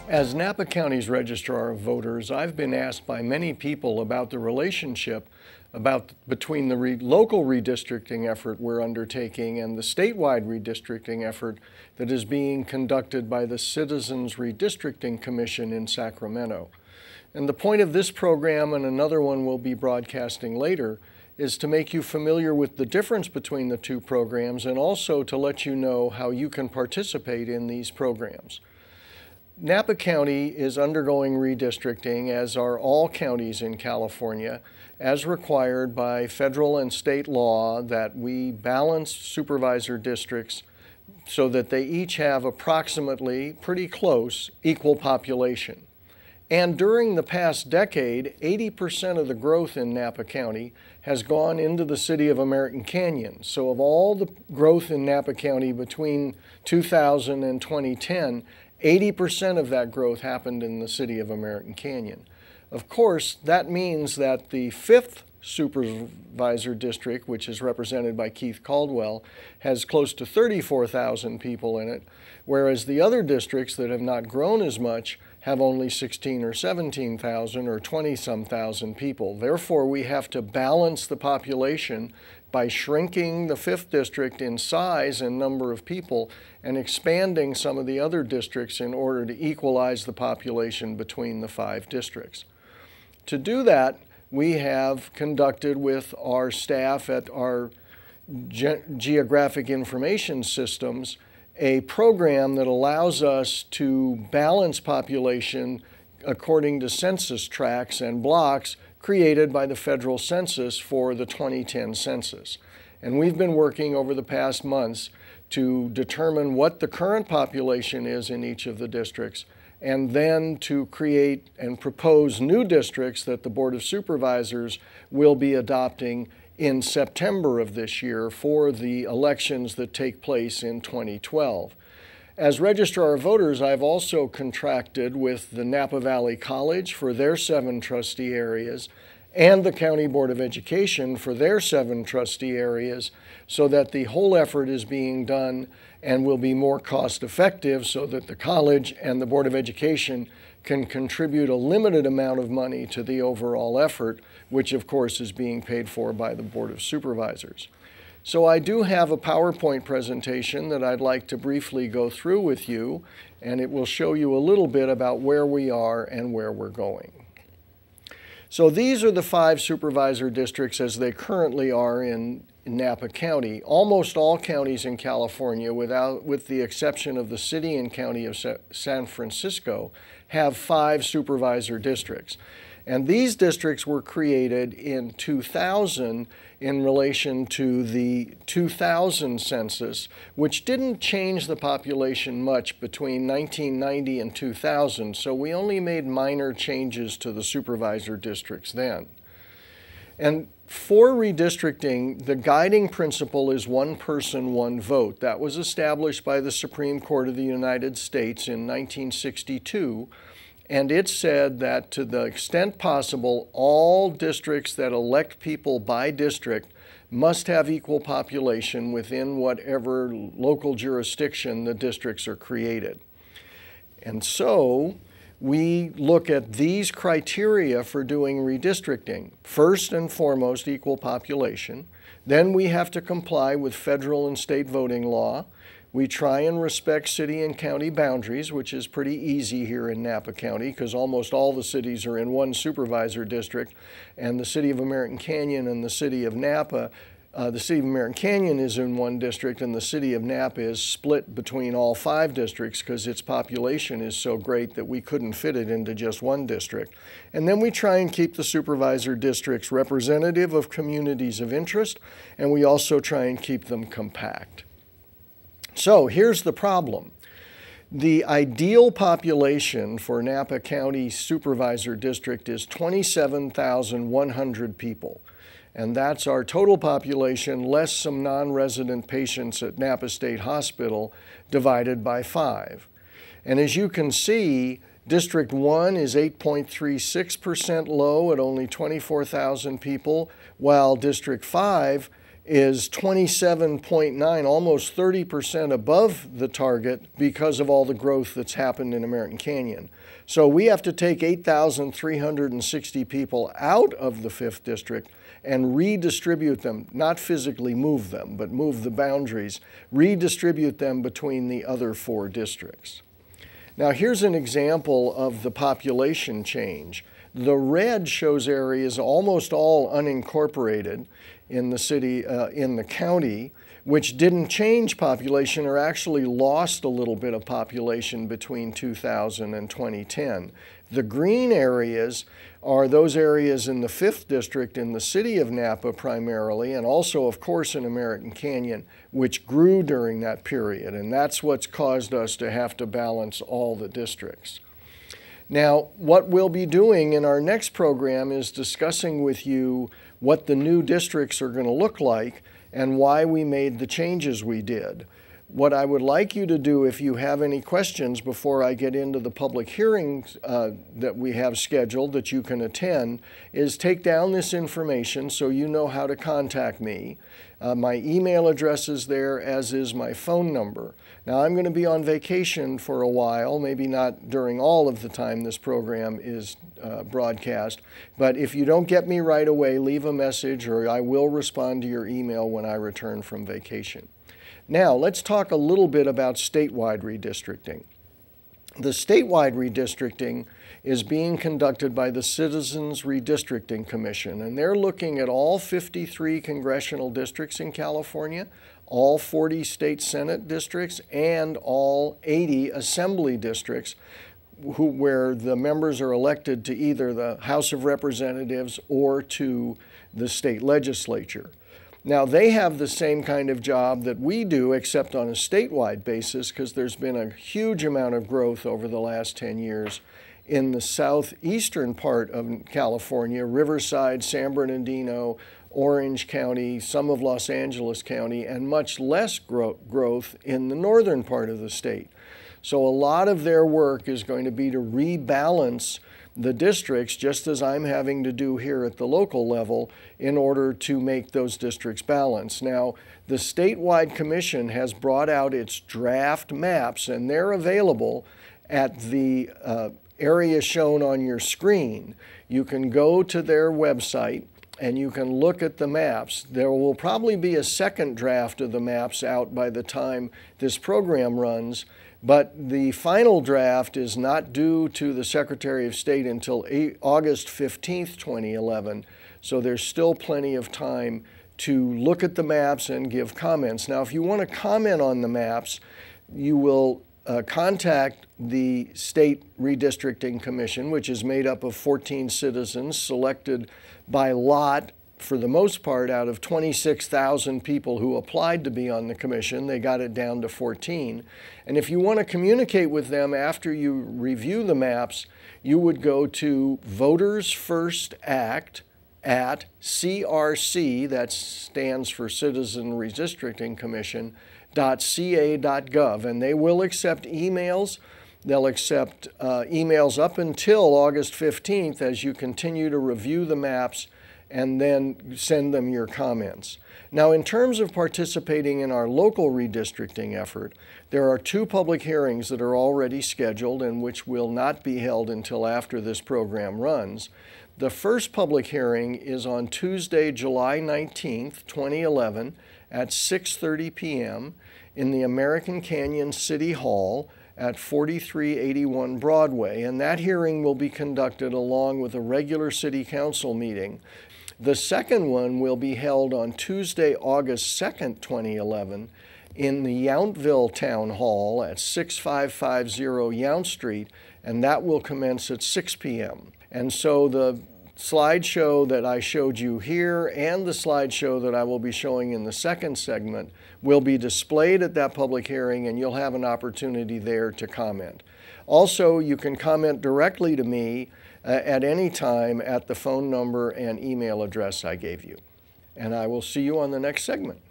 As Napa County's Registrar of Voters, I've been asked by many people about the relationship between the local redistricting effort we're undertaking and the statewide redistricting effort that is being conducted by the Citizens Redistricting Commission in Sacramento. And the point of this program, and another one we'll be broadcasting later, is to make you familiar with the difference between the two programs and also to let you know how you can participate in these programs. Napa County is undergoing redistricting, as are all counties in California, as required by federal and state law that we balance supervisor districts so that they each have approximately, pretty close, equal population. And during the past decade, 80% of the growth in Napa County has gone into the city of American Canyon. So of all the growth in Napa County between 2000 and 2010, 80% of that growth happened in the city of American Canyon. Of course, that means that the 5th supervisor district, which is represented by Keith Caldwell, has close to 34,000 people in it, whereas the other districts that have not grown as much have only 16 or 17,000 or 20-some thousand people. Therefore, we have to balance the population by shrinking the 5th district in size and number of people and expanding some of the other districts in order to equalize the population between the 5 districts. To do that, we have conducted with our staff at our geographic information systems a program that allows us to balance population according to census tracts and blocks created by the federal census for the 2010 census. And we've been working over the past months to determine what the current population is in each of the districts, and then to create and propose new districts that the Board of Supervisors will be adopting in September of this year for the elections that take place in 2012. As Registrar of Voters, I've also contracted with the Napa Valley College for their 7 trustee areas and the County Board of Education for their 7 trustee areas so that the whole effort is being done and will be more cost effective so that the college and the Board of Education can contribute a limited amount of money to the overall effort, which of course is being paid for by the Board of Supervisors. So I do have a PowerPoint presentation that I'd like to briefly go through with you, and it will show you a little bit about where we are and where we're going. So these are the 5 supervisor districts as they currently are in Napa County. Almost all counties in California, with the exception of the city and county of San Francisco, have 5 supervisor districts. And these districts were created in 2000 in relation to the 2000 census, which didn't change the population much between 1990 and 2000, so we only made minor changes to the supervisor districts then. And for redistricting, the guiding principle is 1 person, 1 vote. That was established by the Supreme Court of the United States in 1962. And it said that to the extent possible, all districts that elect people by district must have equal population within whatever local jurisdiction the districts are created. And so we look at these criteria for doing redistricting. First and foremost, equal population. Then we have to comply with federal and state voting law. We try and respect city and county boundaries, which is pretty easy here in Napa County because almost all the cities are in 1 supervisor district, and the city of American Canyon and the city of Napa, the city of American Canyon is in 1 district, and the city of Napa is split between all 5 districts because its population is so great that we couldn't fit it into just 1 district. And then we try and keep the supervisor districts representative of communities of interest, and we also try and keep them compact. So here's the problem. The ideal population for Napa County Supervisor District is 27,100 people. And that's our total population less some non-resident patients at Napa State Hospital divided by 5. And as you can see, District 1 is 8.36% low at only 24,000 people, while District 5 is 27.9, almost 30% above the target because of all the growth that's happened in American Canyon. So we have to take 8,360 people out of the 5th District and redistribute them, not physically move them, but move the boundaries, redistribute them between the other 4 districts. Now here's an example of the population change. The red shows areas almost all unincorporated in the city, in the county, which didn't change population or actually lost a little bit of population between 2000 and 2010. The green areas are those areas in the 5th District in the city of Napa primarily, and also of course in American Canyon, which grew during that period, and that's what's caused us to have to balance all the districts. Now, what we'll be doing in our next program is discussing with you what the new districts are going to look like and why we made the changes we did. What I would like you to do, if you have any questions before I get into the public hearings that we have scheduled that you can attend, is take down this information so you know how to contact me. My email address is there, as is my phone number. Now, I'm going to be on vacation for a while, maybe not during all of the time this program is broadcast, but if you don't get me right away, leave a message or I will respond to your email when I return from vacation. Now, let's talk a little bit about statewide redistricting. The statewide redistricting is being conducted by the Citizens Redistricting Commission, and they're looking at all 53 congressional districts in California, all 40 state Senate districts, and all 80 assembly districts where the members are elected to either the House of Representatives or to the state legislature. Now, they have the same kind of job that we do, except on a statewide basis, because there's been a huge amount of growth over the last 10 years in the southeastern part of California, Riverside, San Bernardino, Orange County, some of Los Angeles County, and much less growth in the northern part of the state. So a lot of their work is going to be to rebalance the districts, just as I'm having to do here at the local level, in order to make those districts balance. Now, the statewide commission has brought out its draft maps, and they're available at the area shown on your screen. You can go to their website and you can look at the maps. There will probably be a second draft of the maps out by the time this program runs, but the final draft is not due to the Secretary of State until August 15th, 2011. So there's still plenty of time to look at the maps and give comments. Now, if you want to comment on the maps, you will contact the State Redistricting Commission, which is made up of 14 citizens selected by lot for the most part out of 26,000 people who applied to be on the commission. They got it down to 14. And if you want to communicate with them after you review the maps, you would go to Voters First Act at CRC, that stands for Citizen Redistricting Commission, .ca.gov, and they will accept emails. They'll accept emails up until August 15th as you continue to review the maps and then send them your comments. Now, in terms of participating in our local redistricting effort, there are 2 public hearings that are already scheduled and which will not be held until after this program runs. The first public hearing is on Tuesday, July 19th, 2011 at 6:30 p.m. in the American Canyon City Hall at 4381 Broadway, and that hearing will be conducted along with a regular City Council meeting. The second one will be held on Tuesday, August 2nd, 2011 in the Yountville Town Hall at 6550 Yount Street, and that will commence at 6 p.m. And so the slideshow that I showed you here and the slideshow that I will be showing in the second segment will be displayed at that public hearing, and you'll have an opportunity there to comment. Also, you can comment directly to me at any time at the phone number and email address I gave you. And I will see you on the next segment.